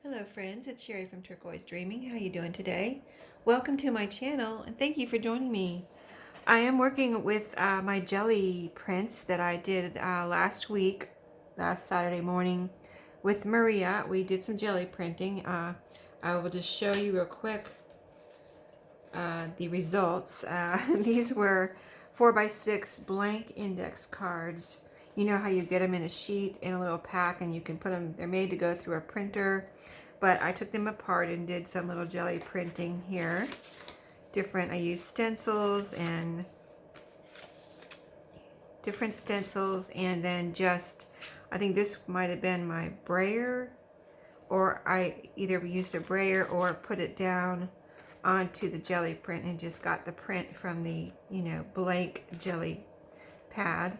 Hello friends, it's Sherry from Turquoise Dreaming. How you doing today? Welcome to my channel and thank you for joining me. I am working with my jelly prints that I did last Saturday morning with Maria. We did some jelly printing. I will just show you real quick the results. These were 4x6 blank index cards. You know how you get them in a sheet in a little pack and you can put them, they're made to go through a printer, but I took them apart and did some little jelly printing here. I used stencils and different stencils, and then just, I think this might have been my brayer, or I either used a brayer or put it down onto the jelly print and just got the print from the, blank jelly pad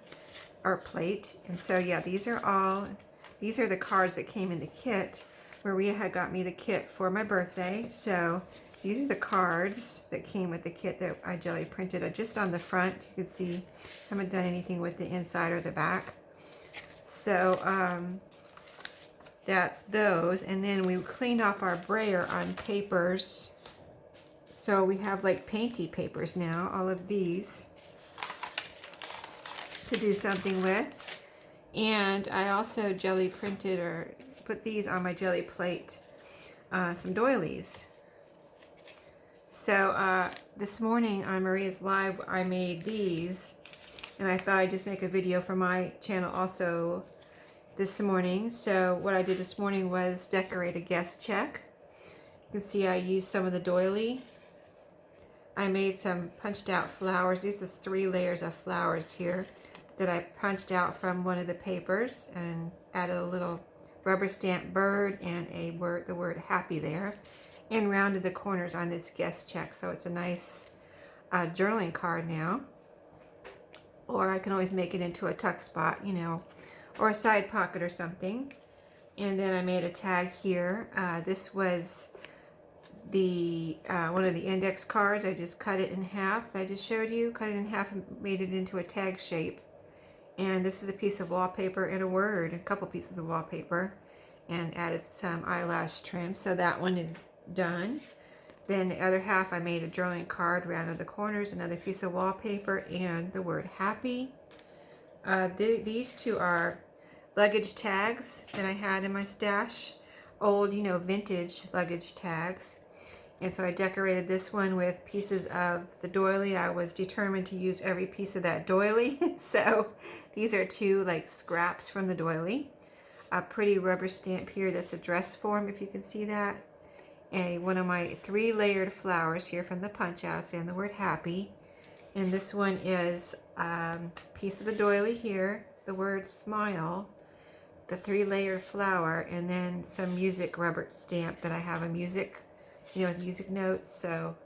or plate. And so yeah, these are the cards that came in the kit. Maria had got me the kit for my birthday, so these are the cards that came with the kit that I jelly printed. Just on the front, you can see I haven't done anything with the inside or the back. So that's those, and then we cleaned off our brayer on papers. So we have like painty papers now, all of these to do something with. And I also jelly printed or put these on my jelly plate, some doilies. So this morning on Maria's Live, I made these, and I thought I'd just make a video for my channel also this morning. So what I did this morning was decorate a guest check. You can see I used some of the doily. I made some punched out flowers. These are 3 layers of flowers here that I punched out from one of the papers and added a little rubber stamp bird and the word happy there, and rounded the corners on this guest check. So it's a nice journaling card now. Or I can always make it into a tuck spot, or a side pocket or something. And then I made a tag here. This was the one of the index cards. I just cut it in half. I just showed you, cut it in half and made it into a tag shape. And this is a piece of wallpaper and a couple pieces of wallpaper, and added some eyelash trim. So that one is done. Then the other half, I made a drawing card, rounded the corners, another piece of wallpaper, and the word happy. These 2 are luggage tags that I had in my stash, old, vintage luggage tags. And so I decorated this one with pieces of the doily. I was determined to use every piece of that doily. So these are 2 like scraps from the doily. A pretty rubber stamp here that's a dress form, if you can see that. And one of my 3 layered flowers here from the punch out saying the word happy. And this one is a piece of the doily here, the word smile, the 3 layered flower, and then some music rubber stamp that I have a music, with music notes. So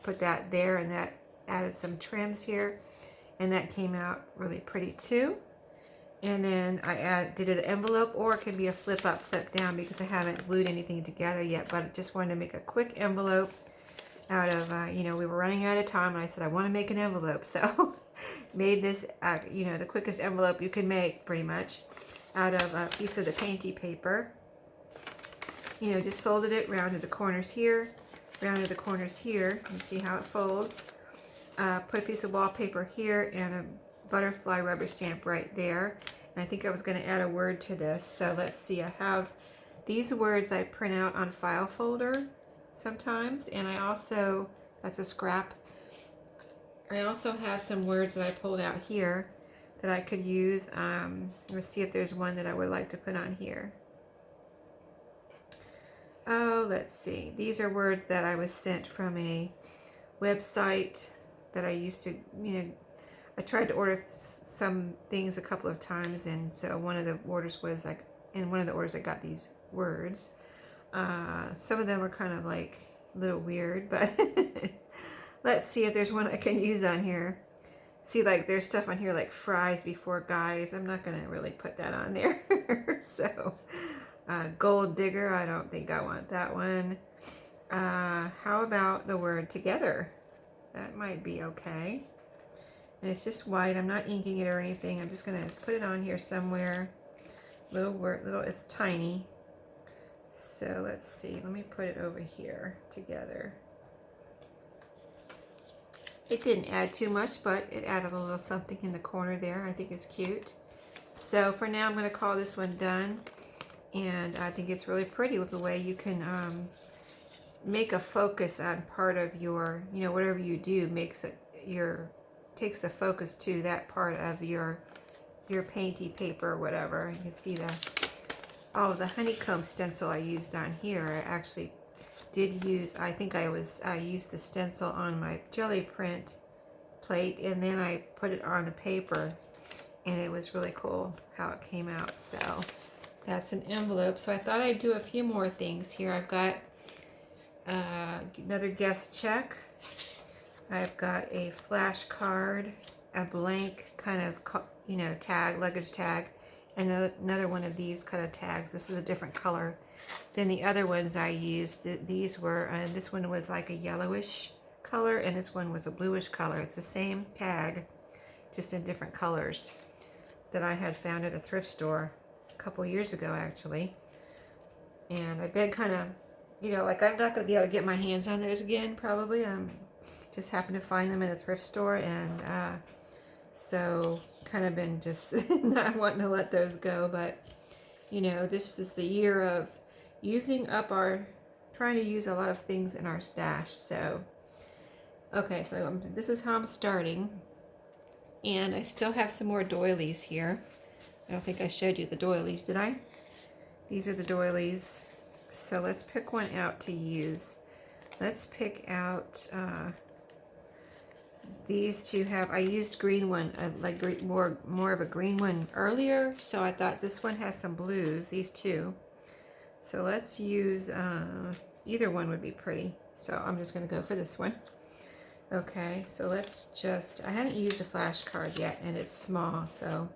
put that there, and that added some trims here, and that came out really pretty too. And then I did an envelope, or it can be a flip up, flip down, because I haven't glued anything together yet, but I just wanted to make a quick envelope out of, we were running out of time, and I said I want to make an envelope. So made this, the quickest envelope you can make pretty much out of a piece of the painty paper. Just folded it, rounded the corners here, rounded the corners here. You see how it folds. Put a piece of wallpaper here and a butterfly rubber stamp right there. And I think I was going to add a word to this. So let's see. I have these words I print out on file folder sometimes. And I also, that's a scrap. I also have some words that I pulled out here that I could use. Let's see if there's one that I would like to put on here. Oh, let's see. These are words that I was sent from a website that I used to, I tried to order some things a couple of times, and so one of the orders was like, in one of the orders I got these words. Some of them are kind of like a little weird, but let's see if there's one I can use on here. See, like there's stuff on here like fries before guys. I'm not going to really put that on there. So gold digger, I don't think I want that one. How about the word together? That might be okay. And it's just white. I'm not inking it or anything. I'm just going to put it on here somewhere. Little word, it's tiny. So let's see, let me put it over here together. It didn't add too much, but it added a little something in the corner there. I think it's cute. So for now, I'm going to call this one done. And I think it's really pretty with the way you can make a focus on part of your, you know, whatever you do makes it takes the focus to that part of your painty paper or whatever. You can see the honeycomb stencil I used on here. I actually did use, I think I used the stencil on my jelly print plate, and then I put it on the paper, and it was really cool how it came out. So that's an envelope. So I thought I'd do a few more things here. I've got another guest check. I've got a flash card, a blank kind of, you know, tag, luggage tag, and another one of these kind of tags. This is a different color than the other ones I used. These were, this one was like a yellowish color, and this one was a bluish color. It's the same tag, just in different colors, that I had found at a thrift store a couple years ago, actually. And I've been kind of, you know, like I'm not going to be able to get my hands on those again, probably. Just happened to find them at a thrift store, and so kind of been just not wanting to let those go. But, you know, this is the year of trying to use a lot of things in our stash. So, okay, so this is how I'm starting. And I still have some more doilies here. I don't think I showed you the doilies, did I? These are the doilies. So let's pick one out to use. Let's pick out these two. I used green one, like more of a green one earlier, so I thought this one has some blues, these two. So let's use, either one would be pretty. So I'm just going to go for this one. Okay, so let's just, I hadn't used a flash card yet, and it's small, so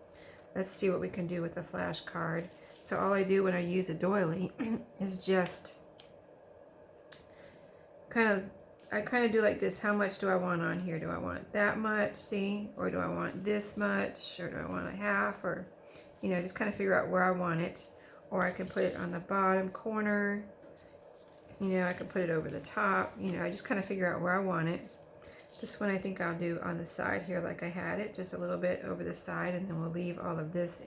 let's see what we can do with a flash card. So all I do when I use a doily is just I kind of do like this. How much do I want on here? Do I want that much, see? Or do I want this much? Or do I want a half? Or, you know, just kind of figure out where I want it. Or I can put it on the bottom corner. You know, I can put it over the top. You know, I just kind of figure out where I want it. This one I think I'll do on the side here like I had it. Just a little bit over the side, and then we'll leave all of this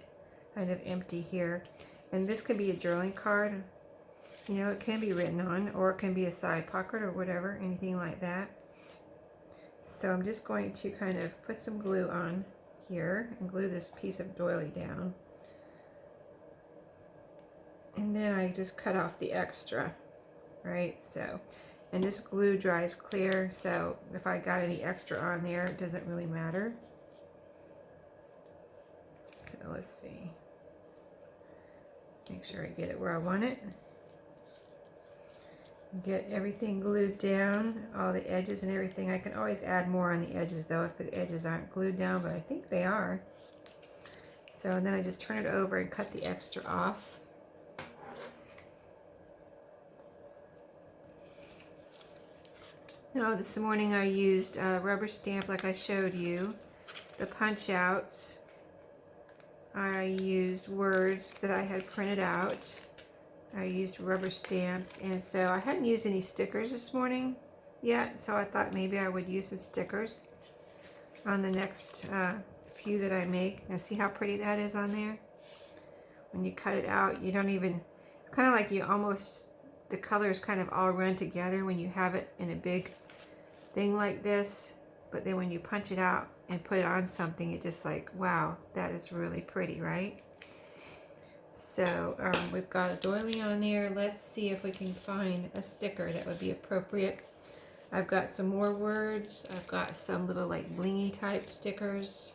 kind of empty here. And this could be a journaling card. You know, it can be written on, or it can be a side pocket or whatever, anything like that. So I'm just going to kind of put some glue on here and glue this piece of doily down. And then I just cut off the extra, right? So, and this glue dries clear, so if I got any extra on there, it doesn't really matter. So let's see. Make sure I get it where I want it. Get everything glued down, all the edges and everything. I can always add more on the edges though if the edges aren't glued down, but I think they are. So, and then I just turn it over and cut the extra off. Now this morning I used a rubber stamp like I showed you, the punch outs. I used words that I had printed out. I used rubber stamps, and so I hadn't used any stickers this morning yet, so I thought maybe I would use some stickers on the next few that I make. Now see how pretty that is on there? When you cut it out, you don't even, it's kind of like you almost, the colors kind of all run together when you have it in a big thing like this, but then when you punch it out and put it on something, it just like, wow, that is really pretty, right? So we've got a doily on there. Let's see if we can find a sticker that would be appropriate. I've got some more words. I've got some little like blingy type stickers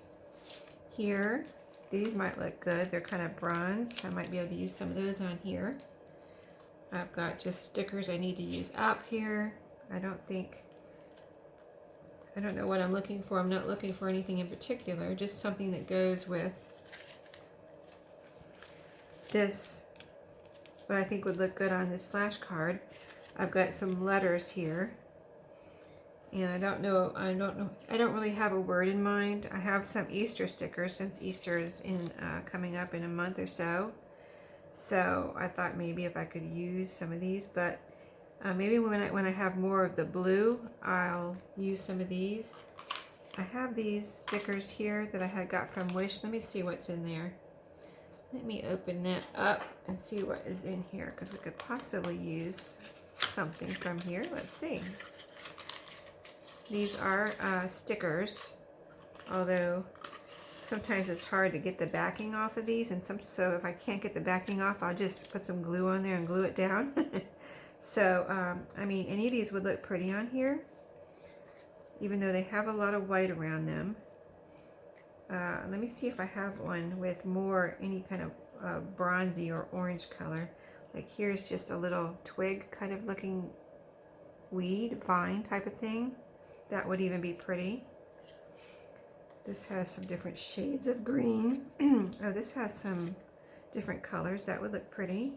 here. These might look good. They're kind of bronze. I might be able to use some of those on here. I've got just stickers I need to use up here. I don't know what I'm looking for. I'm not looking for anything in particular, just something that goes with this, what I think would look good on this flash card. I've got some letters here, and I don't really have a word in mind. I have some Easter stickers since Easter is coming up in a month or so. So I thought maybe if I could use some of these, but maybe when I have more of the blue, I'll use some of these. I have these stickers here that I had got from Wish. Let me see what's in there. Let me open that up and see what is in here, because we could possibly use something from here. Let's see. These are stickers, although sometimes it's hard to get the backing off of these, and so if I can't get the backing off, I'll just put some glue on there and glue it down. So I mean, any of these would look pretty on here, even though they have a lot of white around them. Let me see if I have one with more any kind of bronzy or orange color. Like here's just a little twig kind of looking weed, vine type of thing. That would even be pretty. This has some different shades of green. Oh, this has some different colors. That would look pretty.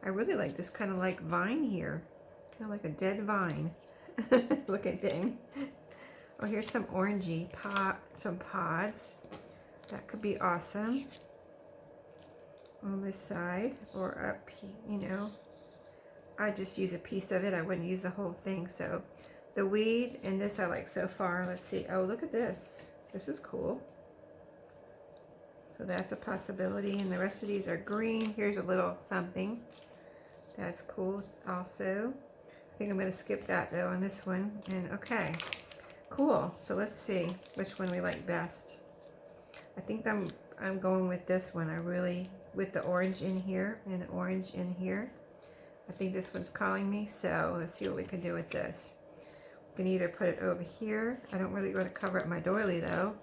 I really like this kind of like vine here. Kind of like a dead vine looking thing. Oh, here's some orangey some pods. That could be awesome. On this side or up, you know. I just use a piece of it. I wouldn't use the whole thing. So the weed and this I like so far. Let's see. Oh, look at this. This is cool. So that's a possibility. And the rest of these are green. Here's a little something. That's cool also. I think I'm going to skip that though on this one. And okay. Cool. So let's see which one we like best. I think I'm going with this one. I really, with the orange in here and the orange in here. I think this one's calling me. So let's see what we can do with this. We can either put it over here. I don't really want to cover up my doily though.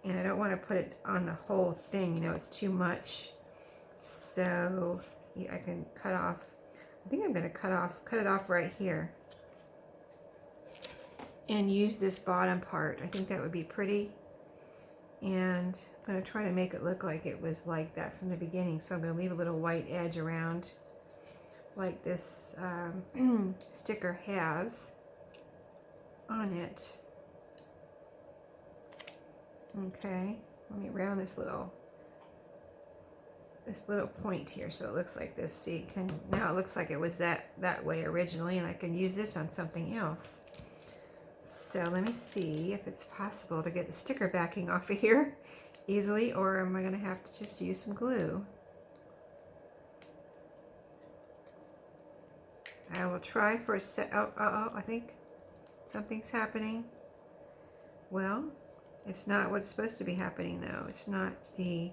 And I don't want to put it on the whole thing. You know, it's too much. So yeah, I can cut off. I think I'm going to cut it off right here. And use this bottom part. I think that would be pretty. And I'm going to try to make it look like it was like that from the beginning. So I'm going to leave a little white edge around like this sticker has on it. Okay, let me round this little point here so it looks like this. See, now it looks like it was that way originally, and I can use this on something else. So let me see if it's possible to get the sticker backing off of here easily, or am I going to have to just use some glue? I will try for a set. Oh, I think something's happening. Well, it's not what's supposed to be happening though. It's not the...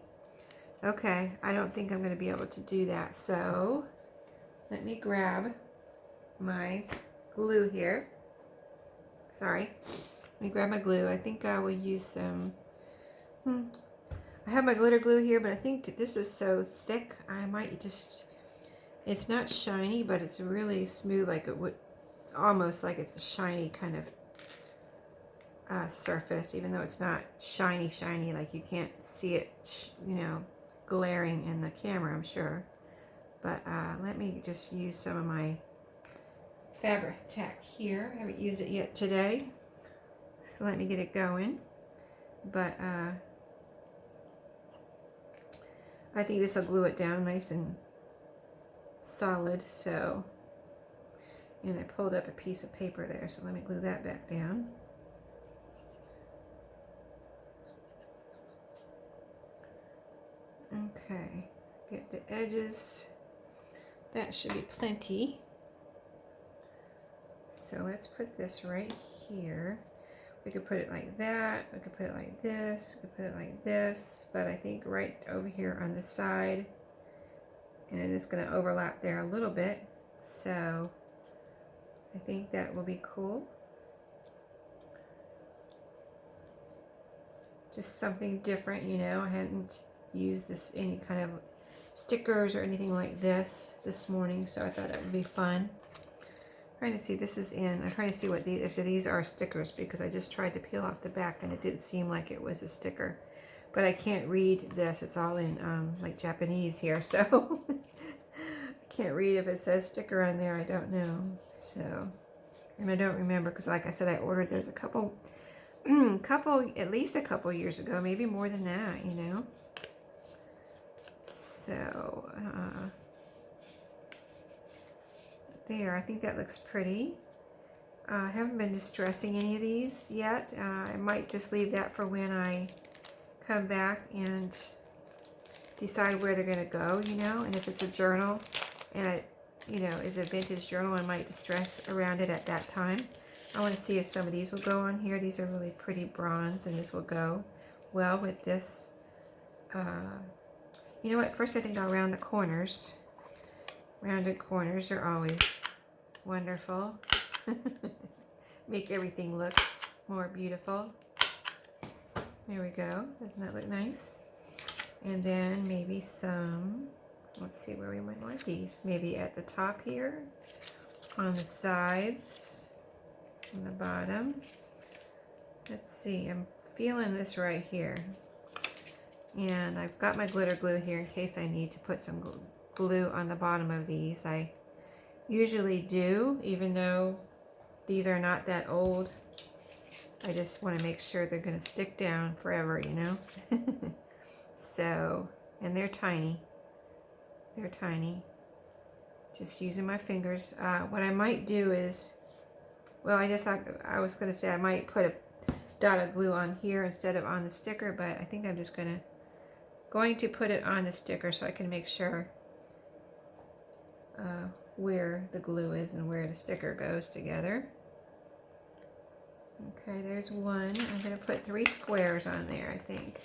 Okay, I don't think I'm going to be able to do that. So let me grab my glue here. Sorry. Let me grab my glue. I think I will use some... I have my glitter glue here, but I think this is so thick, I might just... It's not shiny, but it's really smooth, like it would... It's almost like it's a shiny kind of surface, even though it's not shiny, like you can't see it, you know, glaring in the camera, I'm sure. But let me just use some of my fabric tack here. I haven't used it yet today, so let me get it going. But I think this will glue it down nice and solid. So, and I pulled up a piece of paper there, so let me glue that back down. Okay, get the edges. That should be plenty. So let's put this right here. We could put it like that. We could put it like this. We could put it like this. But I think right over here on the side, and it is going to overlap there a little bit. So I think that will be cool. Just something different, you know. I hadn't used this any kind of stickers or anything like this morning, so I thought that would be fun. Trying to see, this is in, I'm trying to see what if these are stickers, because I just tried to peel off the back and it didn't seem like it was a sticker. But I can't read this, it's all in like Japanese here, so I can't read if it says sticker on there, I don't know. So, and I don't remember, because like I said, I ordered those at least a couple years ago, maybe more than that, you know. So there, I think that looks pretty. I haven't been distressing any of these yet. I might just leave that for when I come back and decide where they're going to go, you know. And if it's a journal and it, you know, is a vintage journal, I might distress around it at that time. I want to see if some of these will go on here. These are really pretty bronze, and this will go well with this. You know what? First, I think I'll round the corners. Rounded corners are always wonderful. Make everything look more beautiful. There we go. Doesn't that look nice? And then maybe some, let's see where we might want these. Maybe at the top here, on the sides, on the bottom. Let's see, I'm feeling this right here. And I've got my glitter glue here in case I need to put some glue on the bottom of these. I usually do, even though these are not that old. I just want to make sure they're going to stick down forever, you know. So, and they're tiny. They're tiny. Just using my fingers. What I might do is, well, I was going to say I might put a dot of glue on here instead of on the sticker, but I think I'm just going to put it on the sticker so I can make sure where the glue is and where the sticker goes together. Okay, there's one. I'm going to put 3 squares on there, I think,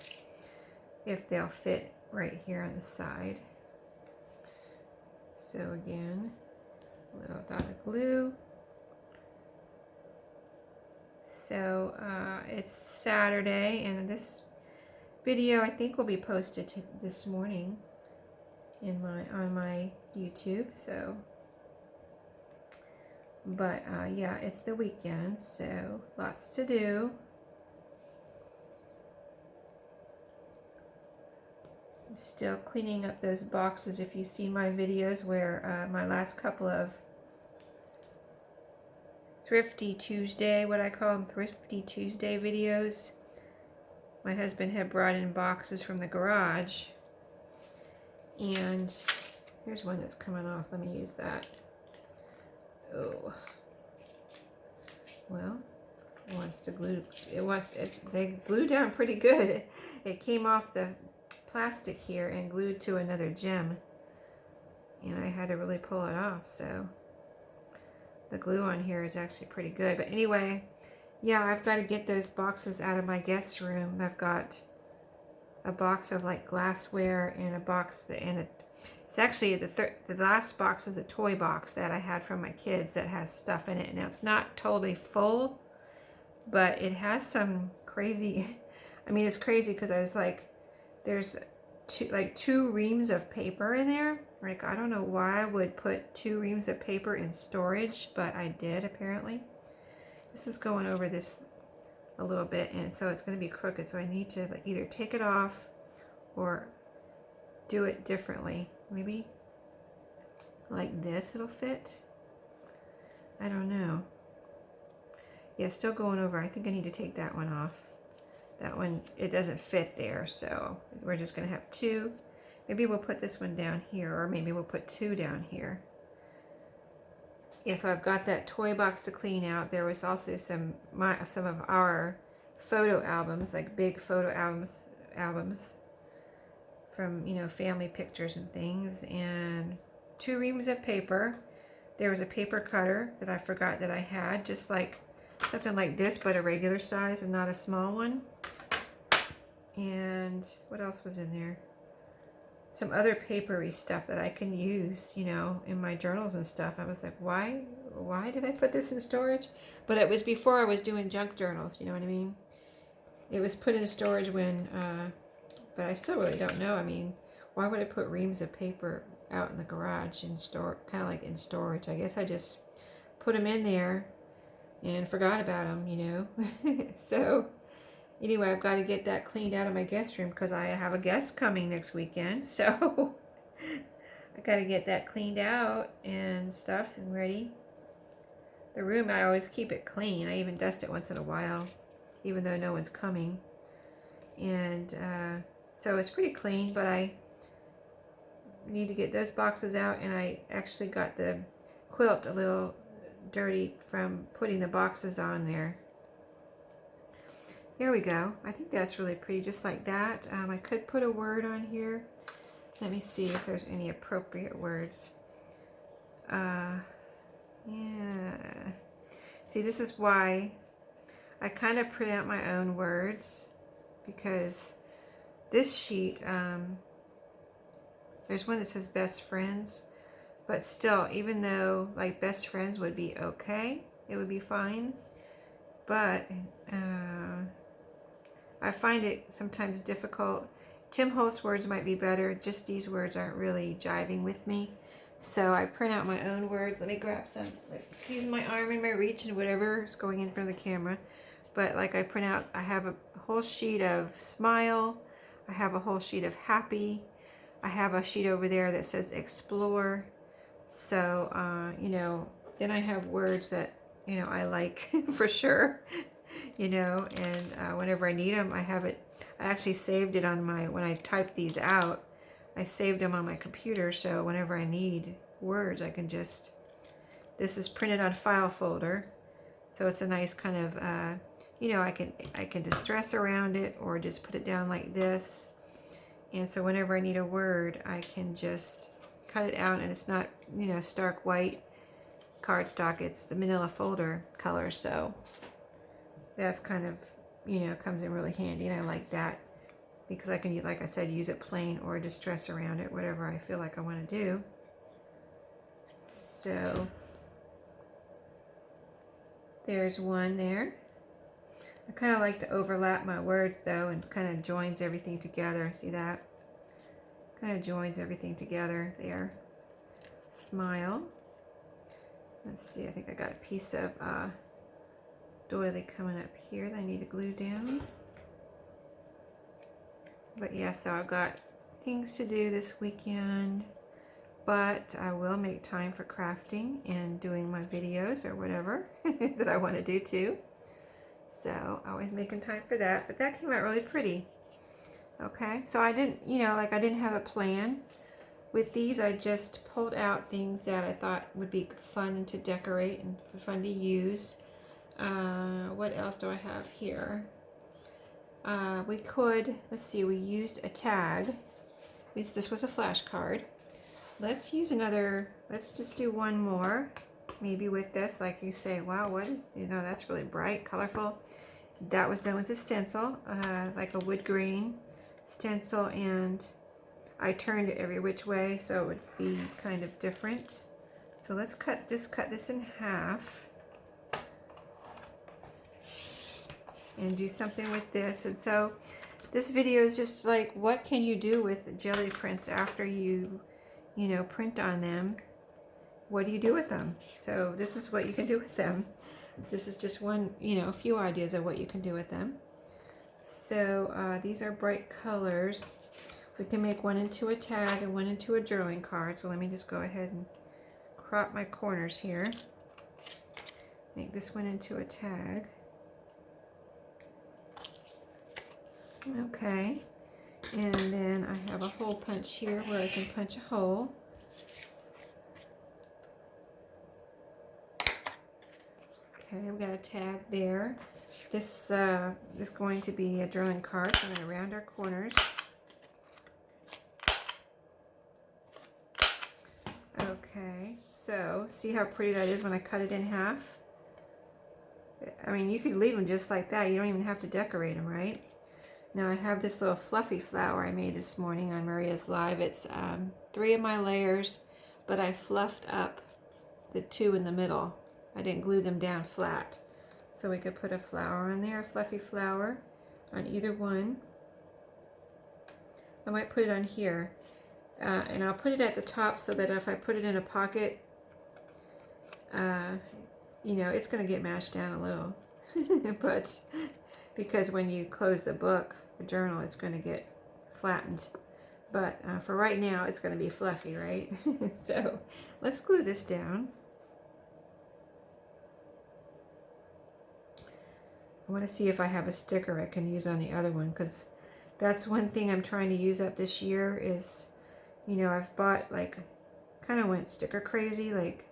if they'll fit right here on the side. So again, a little dot of glue. So it's Saturday, and this video I think will be posted this morning on my YouTube. So, but yeah, it's the weekend, so lots to do. I'm still cleaning up those boxes. If you see my videos where my last couple of Thrifty Tuesday, what I call them, Thrifty Tuesday videos, my husband had brought in boxes from the garage, and here's one that's coming off. Let me use that. Oh, well, it wants to glue. They glue down pretty good. It came off the plastic here and glued to another gem, and I had to really pull it off. So the glue on here is actually pretty good. But anyway, yeah, I've got to get those boxes out of my guest room. I've got a box of like glassware and a box it's actually the last box is a toy box that I had from my kids that has stuff in it. Now it's not totally full, but it has some crazy, I mean, it's crazy because I was like, there's two reams of paper in there. Like, I don't know why I would put 2 reams of paper in storage, but I did apparently. This is going over this a little bit, and so it's going to be crooked, so I need to like either take it off or do it differently. Maybe like this it'll fit. I don't know. Yeah, still going over. I think I need to take that one off. That one, it doesn't fit there, so we're just going to have 2. Maybe we'll put this one down here, or maybe we'll put 2 down here. Yeah, so I've got that toy box to clean out. There was also some of our photo albums, like big photo albums from, you know, family pictures and things, and 2 reams of paper. There was a paper cutter that I forgot that I had, just like something like this, but a regular size and not a small one. And what else was in there? Some other papery stuff that I can use, you know, in my journals and stuff. I was like, why did I put this in storage? But it was before I was doing junk journals, you know what I mean? It was put in storage when, but I still really don't know. I mean, why would I put reams of paper out in the garage and store, kind of like in storage? I guess I just put them in there and forgot about them, you know? So anyway, I've got to get that cleaned out of my guest room because I have a guest coming next weekend. So I got to get that cleaned out and stuff and ready. The room, I always keep it clean. I even dust it once in a while, even though no one's coming. And so it's pretty clean, but I need to get those boxes out, and I actually got the quilt a little dirty from putting the boxes on there. There we go. I think that's really pretty, just like that. I could put a word on here. Let me see if there's any appropriate words. Yeah. See, this is why I kind of print out my own words, because this sheet, there's one that says best friends, but still, even though like best friends would be okay, it would be fine, but I find it sometimes difficult. Tim Holtz words might be better, just these words aren't really jiving with me. So I print out my own words. Let me grab some, excuse my arm and my reach and whatever is going in front of the camera. But like I print out, I have a whole sheet of smile. I have a whole sheet of happy. I have a sheet over there that says explore. So, you know, then I have words that, you know, I like for sure, you know, and whenever I need them, I have it. I actually saved it on my, when I typed these out, I saved them on my computer, so whenever I need words, I can just, this is printed on file folder, so it's a nice kind of, you know, I can distress around it or just put it down like this, and so whenever I need a word, I can just cut it out, and it's not, you know, stark white cardstock, it's the manila folder color, so that's kind of, you know, comes in really handy, and I like that because I can, like I said, use it plain or distress around it, whatever I feel like I want to do. So there's one there. I kind of like to overlap my words though, and kind of joins everything together. See that? Kind of joins everything together there. Smile. Let's see, I think I got a piece of doily coming up here that I need to glue down. But yeah, so I've got things to do this weekend, but I will make time for crafting and doing my videos or whatever that I want to do too. So always making time for that, but that came out really pretty. Okay, so I didn't, you know, like I didn't have a plan with these. I just pulled out things that I thought would be fun to decorate and fun to use. What else do I have here? We could, let's see, we used a tag. This was a flashcard. Let's use another, let's just do one more, maybe with this, like you say, wow, what is, you know, that's really bright, colorful. That was done with a stencil, like a wood grain stencil, and I turned it every which way so it would be kind of different. So let's cut this in half and do something with this. And so this video is just like, what can you do with jelly prints after you know, print on them? What do you do with them? So this is what you can do with them. This is just one, you know, a few ideas of what you can do with them. So these are bright colors. We can make one into a tag and one into a journaling card. So let me just go ahead and crop my corners here. Make this one into a tag. Okay, and then I have a hole punch here where I can punch a hole. Okay, we got a tag there. This is going to be a journaling card, so I'm going to round our corners. Okay, so see how pretty that is when I cut it in half? I mean, you could leave them just like that. You don't even have to decorate them, right? Now I have this little fluffy flower I made this morning on Maria's Live. It's 3 of my layers, but I fluffed up the 2 in the middle. I didn't glue them down flat. So we could put a flower on there, a fluffy flower on either one. I might put it on here. And I'll put it at the top so that if I put it in a pocket, you know, it's going to get mashed down a little. But because when you close the book, the journal, it's going to get flattened. But for right now, it's going to be fluffy, right? So let's glue this down. I want to see if I have a sticker I can use on the other one, because that's one thing I'm trying to use up this year is You know, I've bought, like, kind of went sticker crazy, like,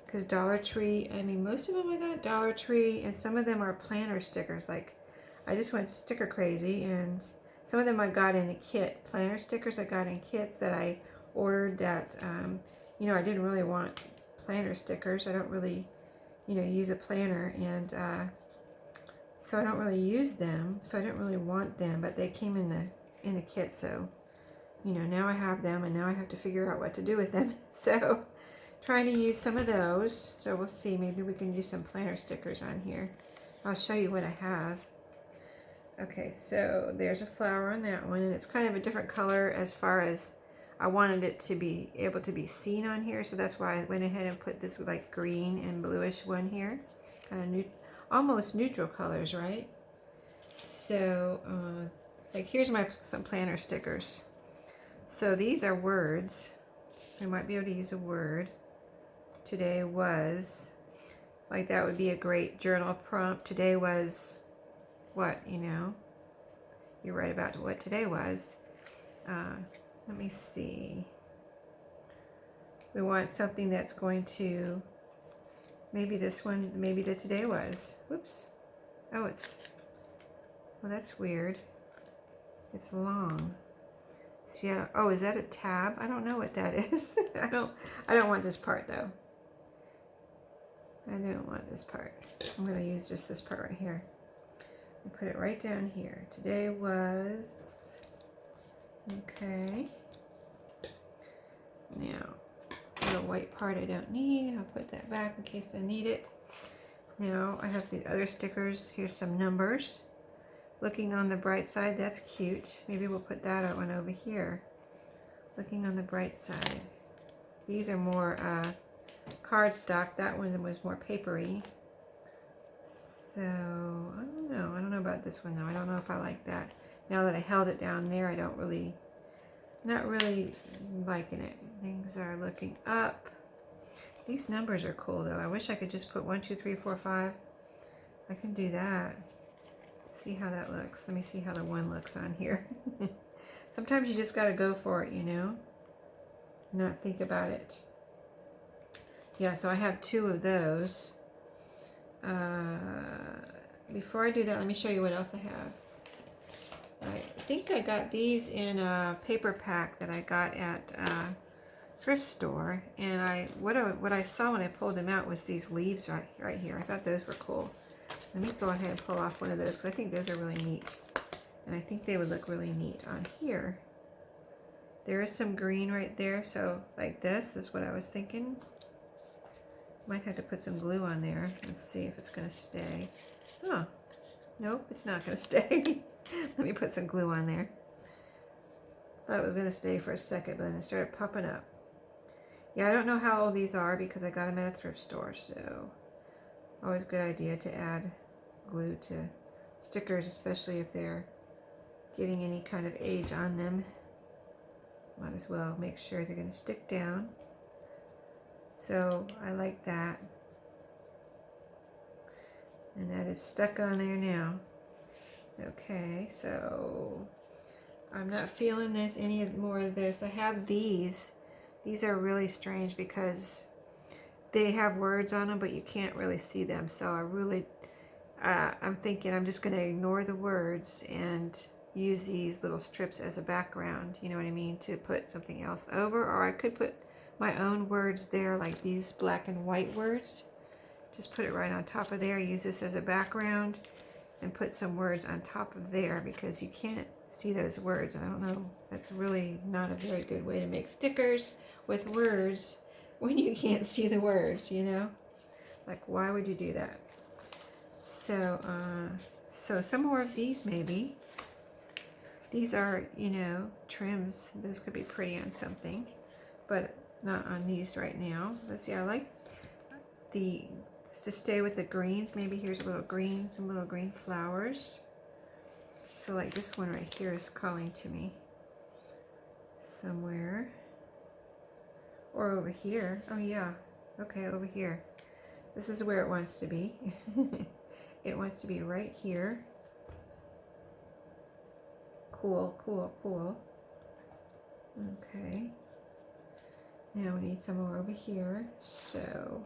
because Dollar Tree, I mean, most of them I got at Dollar Tree, and some of them are planner stickers. Like, I just went sticker crazy, and some of them I got in a kit. Planner stickers I got in kits that I ordered that, you know, I didn't really want planner stickers. I don't really, you know, use a planner, and so I don't really use them, so I don't really want them, but they came in the kit, so, you know, now I have them, and now I have to figure out what to do with them. So trying to use some of those. So we'll see, maybe we can use some planner stickers on here. I'll show you what I have. Okay, so there's a flower on that one, and it's kind of a different color as far as I wanted it to be able to be seen on here, so that's why I went ahead and put this like green and bluish one here. Kind of new, almost neutral colors, right? So like here's some planner stickers. So these are words. I might be able to use a word. Today was, like, that would be a great journal prompt. Today was what, you know? You write about what today was. Let me see. We want something that's going to, maybe this one, maybe the today was. Whoops. Oh, it's, well, that's weird. It's long. See, oh, is that a tab? I don't know what that is. I don't want this part though. I don't want this part. I'm going to use just this part right here. And put it right down here. Today was, okay. Now, the white part I don't need. I'll put that back in case I need it. Now, I have the other stickers. Here's some numbers. Looking on the bright side, that's cute. Maybe we'll put that one over here. Looking on the bright side. These are more cardstock. That one was more papery. So, I don't know. I don't know about this one though. I don't know if I like that. Now that I held it down there, I don't really, not really liking it. Things are looking up. These numbers are cool though. I wish I could just put 1, 2, 3, 4, 5. I can do that. See how that looks. Let me see how the one looks on here. Sometimes you just got to go for it, you know? Not think about it. Yeah, so I have 2 of those. Before I do that, let me show you what else I have. I think I got these in a paper pack that I got at a thrift store. And what I saw when I pulled them out was these leaves right here. I thought those were cool. Let me go ahead and pull off one of those because I think those are really neat. And I think they would look really neat on here. There is some green right there, so like this is what I was thinking. Might have to put some glue on there. Let's see if it's going to stay. Oh, nope, it's not going to stay. Let me put some glue on there. Thought it was going to stay for a second, but then it started popping up. Yeah, I don't know how old these are because I got them at a thrift store, so always a good idea to add glue to stickers, especially if they're getting any kind of age on them. Might as well make sure they're going to stick down. So I like that. And that is stuck on there now. Okay, so I'm not feeling this any more of this. I have these. These are really strange because they have words on them, but you can't really see them. So I really, I'm thinking I'm just going to ignore the words and use these little strips as a background, you know what I mean, to put something else over. Or I could put my own words there, like these black and white words. Just put it right on top of there, use this as a background, and put some words on top of there because you can't see those words. And I don't know, that's really not a very good way to make stickers with words when you can't see the words, you know? Like, why would you do that? So, so some more of these maybe. These are, you know, trims. Those could be pretty on something, but not on these right now. Let's see, I like to stay with the greens. Maybe here's a little green, some little green flowers. So like this one right here is calling to me somewhere. Or over here. Oh yeah, okay, over here. This is where it wants to be. It wants to be right here. Cool, cool, cool. Okay. Now we need some more over here. So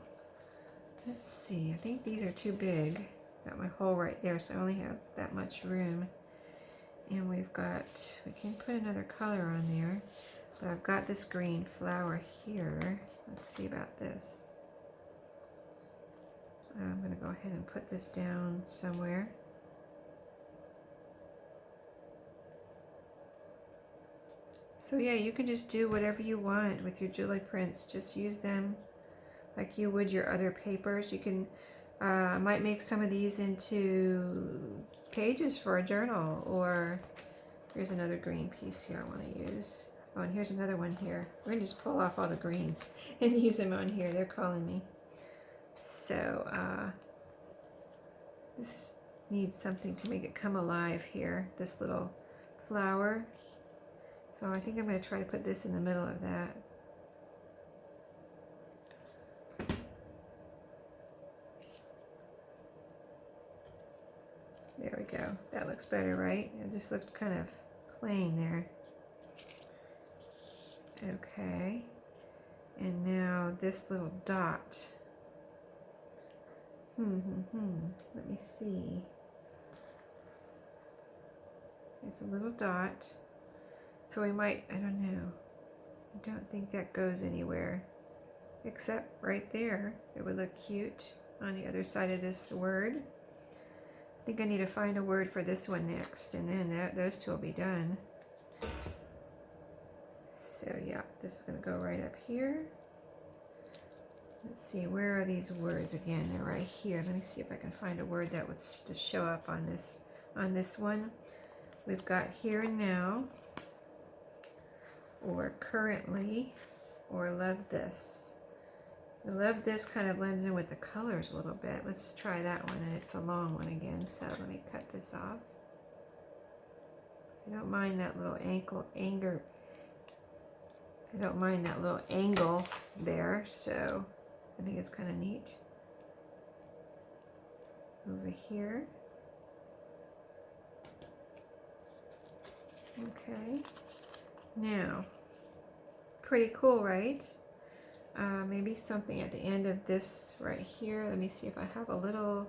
let's see. I think these are too big. Got my hole right there, so I only have that much room. And we can put another color on there. But I've got this green flower here. Let's see about this. I'm going to go ahead and put this down somewhere. So yeah, you can just do whatever you want with your Gelli prints. Just use them like you would your other papers. You can, might make some of these into pages for a journal, or here's another green piece here I want to use. Oh, and here's another one here. We're going to just pull off all the greens and use them on here. They're calling me. So this needs something to make it come alive here, this little flower. So I think I'm going to try to put this in the middle of that. There we go. That looks better, right? It just looked kind of plain there. Okay. And now this little dot. Let me see. It's a little dot. So we might, I don't know. I don't think that goes anywhere. Except right there. It would look cute on the other side of this word. I think I need to find a word for this one next, and then those two will be done. So yeah, this is going to go right up here. Let's see, where are these words again? They're right here. Let me see if I can find a word that would to show up on this one. We've got here and now, or currently, or love this. The love this kind of blends in with the colors a little bit. Let's try that one, and it's a long one again, so let me cut this off. I don't mind that little I don't mind that little angle there, so I think it's kind of neat. Over here. Okay. Now, pretty cool, right? Maybe something at the end of this right here. Let me see if I have a little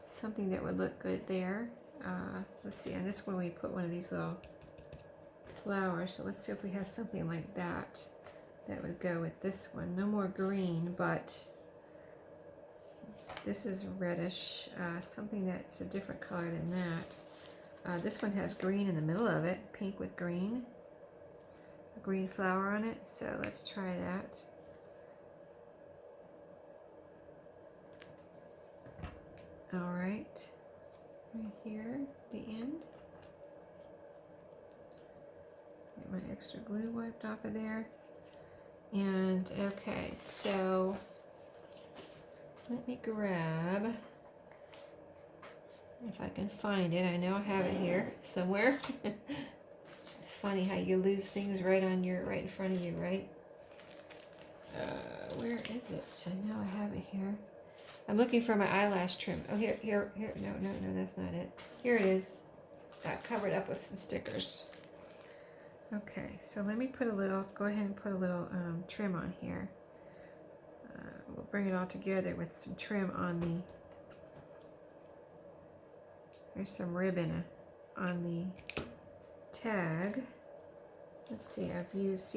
something that would look good there. Let's see, on this one we put one of these little flowers, so let's see if we have something like that that would go with this one. No more green, but this is reddish, something that's a different color than that. This one has green in the middle of it, pink with green, a green flower on it, so let's try that. All right, here, the end. Get my extra glue wiped off of there. And okay, so let me grab, if I can find it. I know I have it here somewhere. It's funny how you lose things right in front of you, right? Where is it? I know I have it here. I'm looking for my eyelash trim. Oh, here. No, that's not it. Here it is. Got covered up with some stickers. Okay, so let me put a little, go ahead and put a little trim on here. We'll bring it all together with some trim on the, there's some ribbon on the tag. Let's see,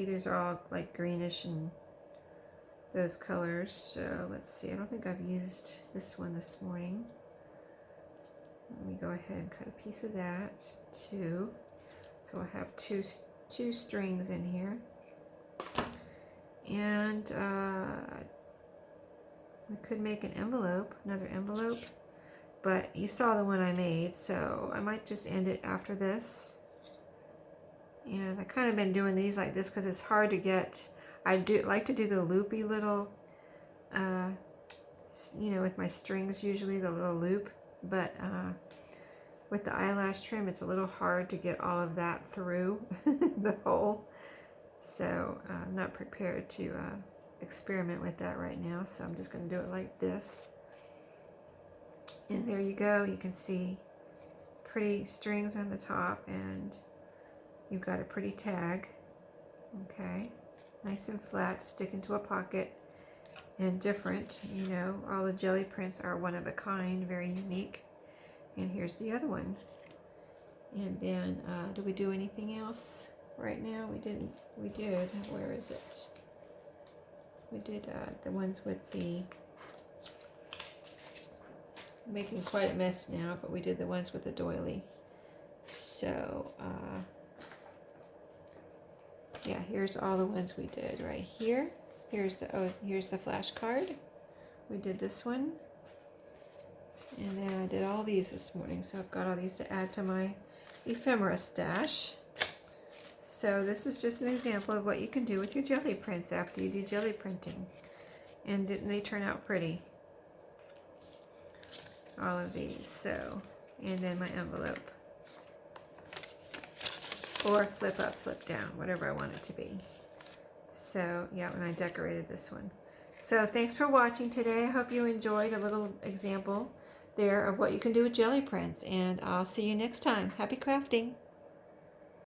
these are all like greenish and those colors, so let's see. I don't think I've used this one this morning. Let me go ahead and cut a piece of that too. So I have two strings in here, and we could make an envelope, another envelope, but you saw the one I made, so I might just end it after this. And I kind of been doing these like this because it's hard to get. I do like to do the loopy little, you know, with my strings usually, the little loop, but with the eyelash trim it's a little hard to get all of that through the hole. So I'm not prepared to experiment with that right now, so I'm just going to do it like this. And there you go. You can see pretty strings on the top, and you've got a pretty tag. Okay, nice and flat, stick into a pocket, and different. You know, all the jelly prints are one of a kind, very unique. And here's the other one. And then, do we do anything else right now? We didn't. We did. Where is it? We did the ones with the, making quite a mess now, but we did the ones with the doily. So, yeah, here's all the ones we did right here. Here's the flash card. We did this one. And then I did all these this morning, so I've got all these to add to my ephemera stash. So this is just an example of what you can do with your jelly prints after you do jelly printing. And didn't they turn out pretty? All of these. So, and then my envelope. Or flip up, flip down, whatever I want it to be. So, yeah, and I decorated this one. So thanks for watching today. I hope you enjoyed a little example there of what you can do with jelly prints. And I'll see you next time. Happy crafting!